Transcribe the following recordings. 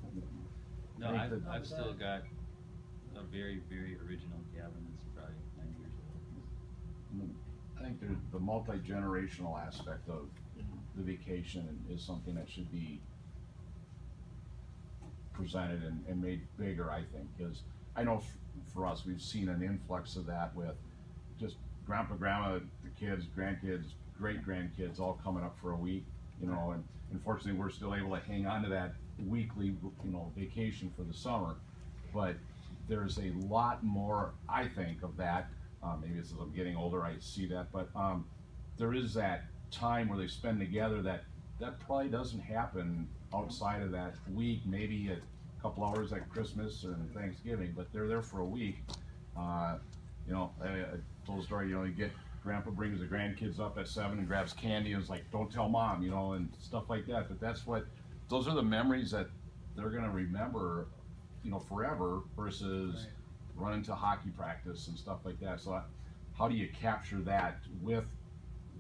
that? No, I think I've still got a very, very original cabin that's probably 90 years old. I think the multi-generational aspect of the vacation is something that should be presented and made bigger, I think, because I know for us, we've seen an influx of that with just grandpa, grandma, the kids, grandkids, great-grandkids all coming up for a week, you know, and unfortunately, we're still able to hang on to that weekly, you know, vacation for the summer, but there's a lot more, I think, of that. Maybe it's as I'm getting older, I see that, but there is that time where they spend together that probably doesn't happen outside of that week, maybe a couple hours at Christmas and Thanksgiving, but they're there for a week. You know, I told a story, you know, grandpa brings the grandkids up at 7 and grabs candy and is like, don't tell mom, you know, and stuff like that, but those are the memories that they're gonna remember, you know, forever versus running to hockey practice and stuff like that. So how do you capture that with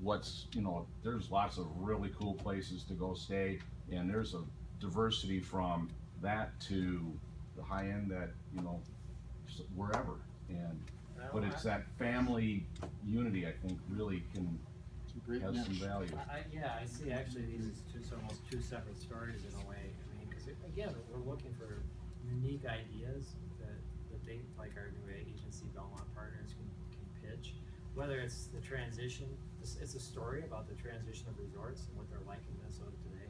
what's, you know, there's lots of really cool places to go stay, and there's a diversity from that to the high end that, you know, wherever. And but it's that family unity, I think, really has some value. I see actually these as almost two separate stories in a way. I mean, because again, we're looking for unique ideas that they, like our new agency, Belmont Partners, can pitch. Whether it's the transition, it's a story about the transition of resorts and what they're like in Minnesota today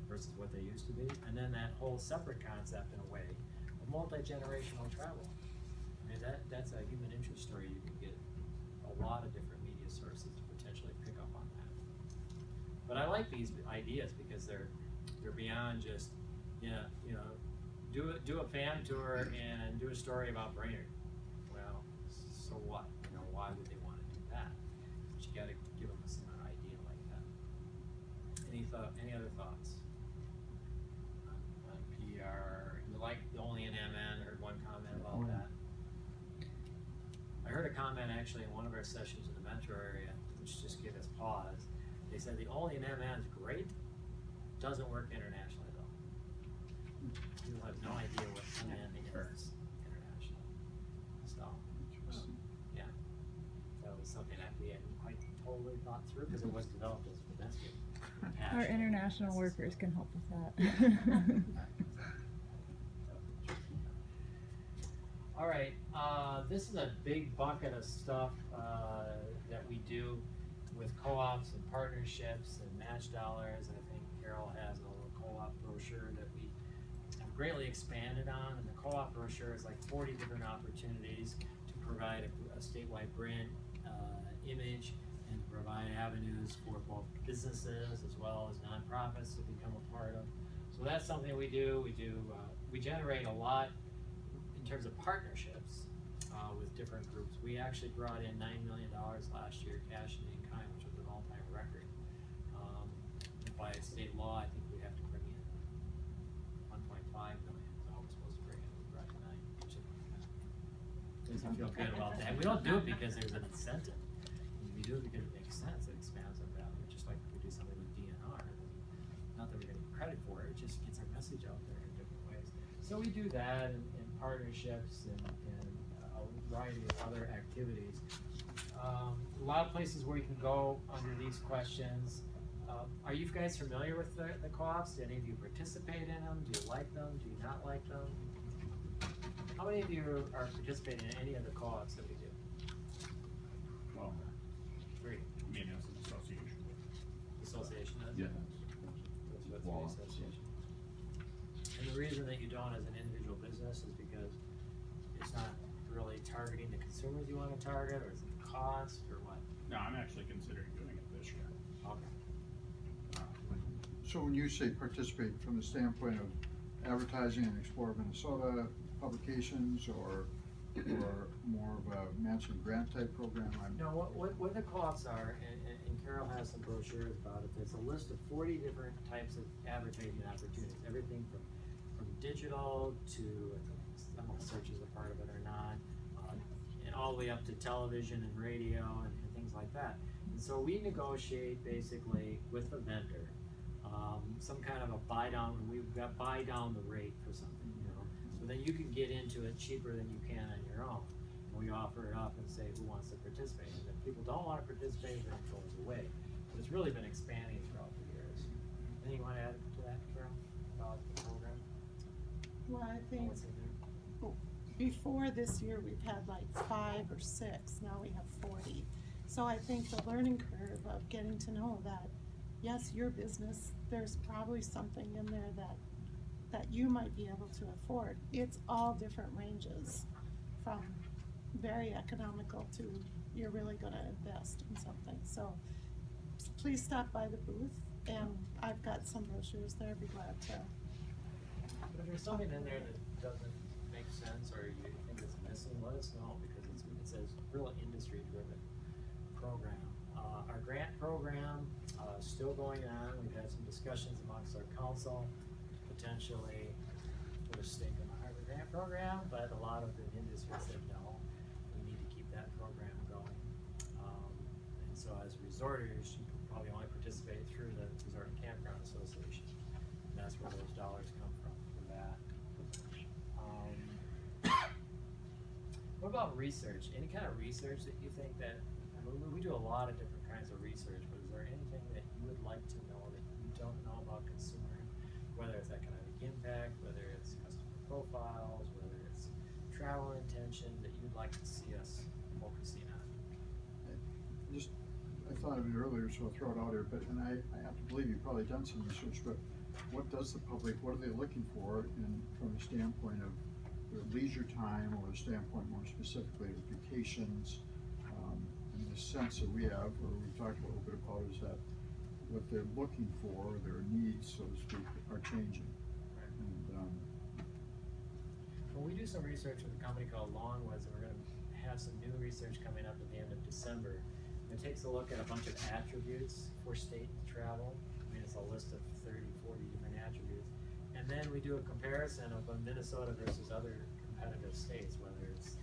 versus what they used to be. And then that whole separate concept in a way of multi-generational travel. I mean, that's a human interest story. You can get a lot of different media sources to potentially pick up on that. But I like these ideas because they're beyond just, you know, do a fan tour and do a story about Brainerd. Well, so what? You know, why would they want to do that? But you got to give them some idea like that. Any other thoughts on PR? You like the only in MN? Heard one comment about that. I heard a comment actually in one of our sessions in the metro area, which just gave us pause. They said the only in MN is great, doesn't work internationally though. People have no idea what MN is international. So, yeah, that was something that we hadn't quite totally thought through because it was developed as domestic. Our international workers can help with that. All right, this is a big bucket of stuff that we do with co-ops and partnerships and match dollars, and I think Carol has a little co-op brochure that we have greatly expanded on, and the co-op brochure is like 40 different opportunities to provide a statewide brand image and provide avenues for both businesses as well as nonprofits to become a part of. So that's something we do. We generate a lot in terms of partnerships with different groups. We actually brought in $9 million last year, cash and in kind, which was an all-time record. By state law, I think we have to bring in 1.5 million. So we're supposed to bring in, we brought in 9, which makes me feel good about that. We don't do it because there's an incentive. We do it because it makes sense. It expands our value, just like we do something with DNR. Not that we're getting credit for it, it just gets our message out there in different ways. So we do that in partnerships and a variety of other activities. A lot of places where you can go under these questions. Are you guys familiar with the co-ops? Do any of you participate in them? Do you like them? Do you not like them? How many of you are participating in any of the co-ops that we do? Well, 3. I mean, as an association. Association does? Yeah. That's what the association. And the reason that you don't as an individual business is because it's not really targeting the consumers you want to target, or is it the cost, or what? No, I'm actually considering doing it this year. Okay. So when you say participate from the standpoint of advertising and Explore Minnesota publications, or more of a matching grant type program? No, what the co-ops are, and Carol has some brochures about it, there's a list of 40 different types of advertising opportunities, everything from digital to, I don't know if search is a part of it or not, and all the way up to television and radio and things like that. And so we negotiate basically with the vendor some kind of a buy down, we've got buy down the rate for something, you know, so then you can get into it cheaper than you can on your own. And we offer it up and say who wants to participate, and if people don't wanna participate, then it goes away. But it's really been expanding throughout the years. Anything you wanna add to that, Carol, about the program? Well, I think What's in there? before this year, we've had like 5 or 6, now we have 40. So I think the learning curve of getting to know that, yes, your business, there's probably something in there that you might be able to afford. It's all different ranges, from very economical to you're really gonna invest in something. So please stop by the booth, and I've got some brochures there, I'd be glad to. But if there's something in there that doesn't make sense, or you think it's missing, let us know, because it's a real industry-driven program. Our grant program, still going on. We've had some discussions amongst our council, potentially put a stake in the Harbor Grant program, but a lot of the industry said no, we need to keep that program going. And so as resorters, you can probably only participate through the Resort and Campground Association, and that's where those dollars come from for that. What about research? Any kind of research that you think that, I mean, we do a lot of different kinds of research, but is there anything that you would like to know that you don't know about consumer? Whether it's economic impact, whether it's customer profiles, whether it's travel intention that you'd like to see us focusing on? I thought of it earlier, so I'll throw it out here, but, and I have to believe you've probably done some research, but what does the public, what are they looking for from a standpoint of their leisure time, or a standpoint more specifically of vacations? And the sense that we have, or we talked a little bit about, is that what they're looking for, their needs, so to speak, are changing. Right. And, Well, we do some research with a company called Longwoods, and we're gonna have some new research coming up at the end of December. It takes a look at a bunch of attributes for state travel. I mean, it's a list of 30, 40 different attributes. And then we do a comparison of Minnesota versus other competitive states, whether it's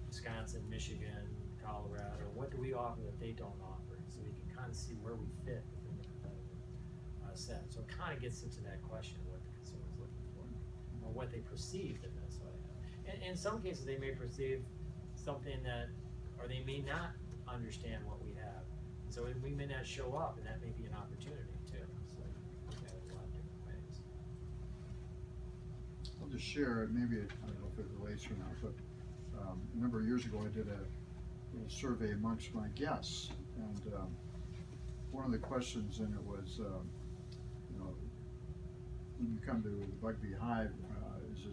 Wisconsin, Michigan, Colorado, what do we offer that they don't offer? So we can kind of see where we fit within the competitive set. So it kind of gets into that question of what the consumer's looking for, or what they perceive that Minnesota has. And in some cases, they may perceive something that, or they may not understand what we have. And so we may not show up, and that may be an opportunity too. So we look at it a lot of different ways. I'll just share, maybe, I don't know if it relates or not, but a number of years ago, I did a survey amongst my guests, and one of the questions in it was, when you come to the Bugby Hive, is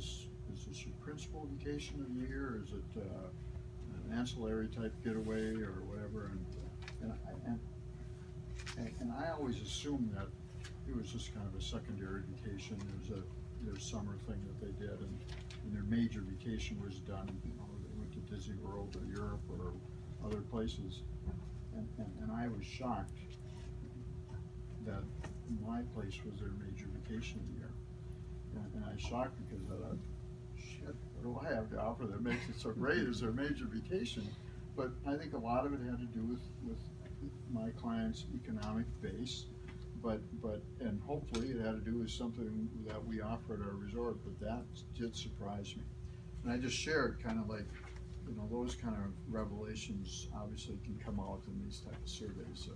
this your principal vacation of the year? Is it an ancillary type getaway or whatever? And I always assumed that it was just kind of a secondary vacation. There's summer thing that they did, and their major vacation was done. They went to Disney World or Europe or other places, and I was shocked that my place was their major vacation of the year. And I was shocked because I thought, shit, what do I have to offer that makes it so great as their major vacation? But I think a lot of it had to do with my client's economic base, and hopefully it had to do with something that we offer at our resort, but that did surprise me. And I just shared kind of like, those kind of revelations obviously can come out in these type of surveys. So,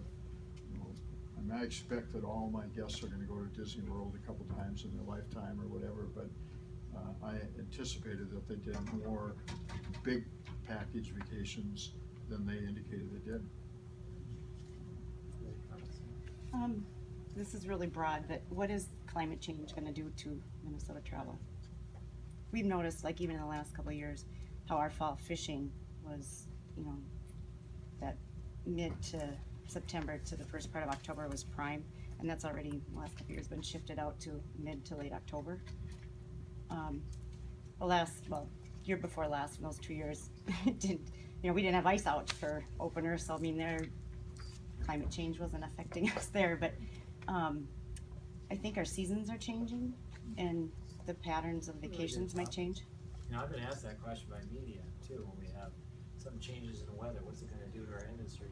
I expect that all my guests are gonna go to Disney World a couple times in their lifetime or whatever, but I anticipated that they did more big package vacations than they indicated they did. This is really broad, but what is climate change gonna do to Minnesota travel? We've noticed, like even in the last couple of years, how our fall fishing was, that mid to September to the first part of October was prime, and that's already, the last couple of years, been shifted out to mid to late October. Year before last, in those 2 years, we didn't have ice out for opener, so I mean, climate change wasn't affecting us there, but I think our seasons are changing, and the patterns of vacations might change. I've been asked that question by media too, when we have some changes in the weather, what's it gonna do to our industry?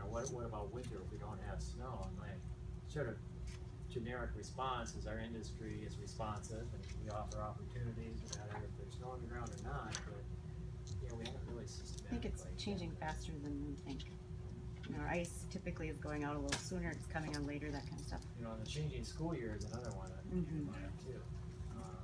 What about winter if we don't have snow? I'm like, sort of generic response is our industry is responsive and we offer opportunities, no matter if there's snow on the ground or not, but, you know, we haven't really I systematically. think it's changing faster than we think. You know, our ice typically is going out a little sooner, it's coming on later, that kind of stuff. You know, and the changing school year is another one that we keep in Mhm. mind too.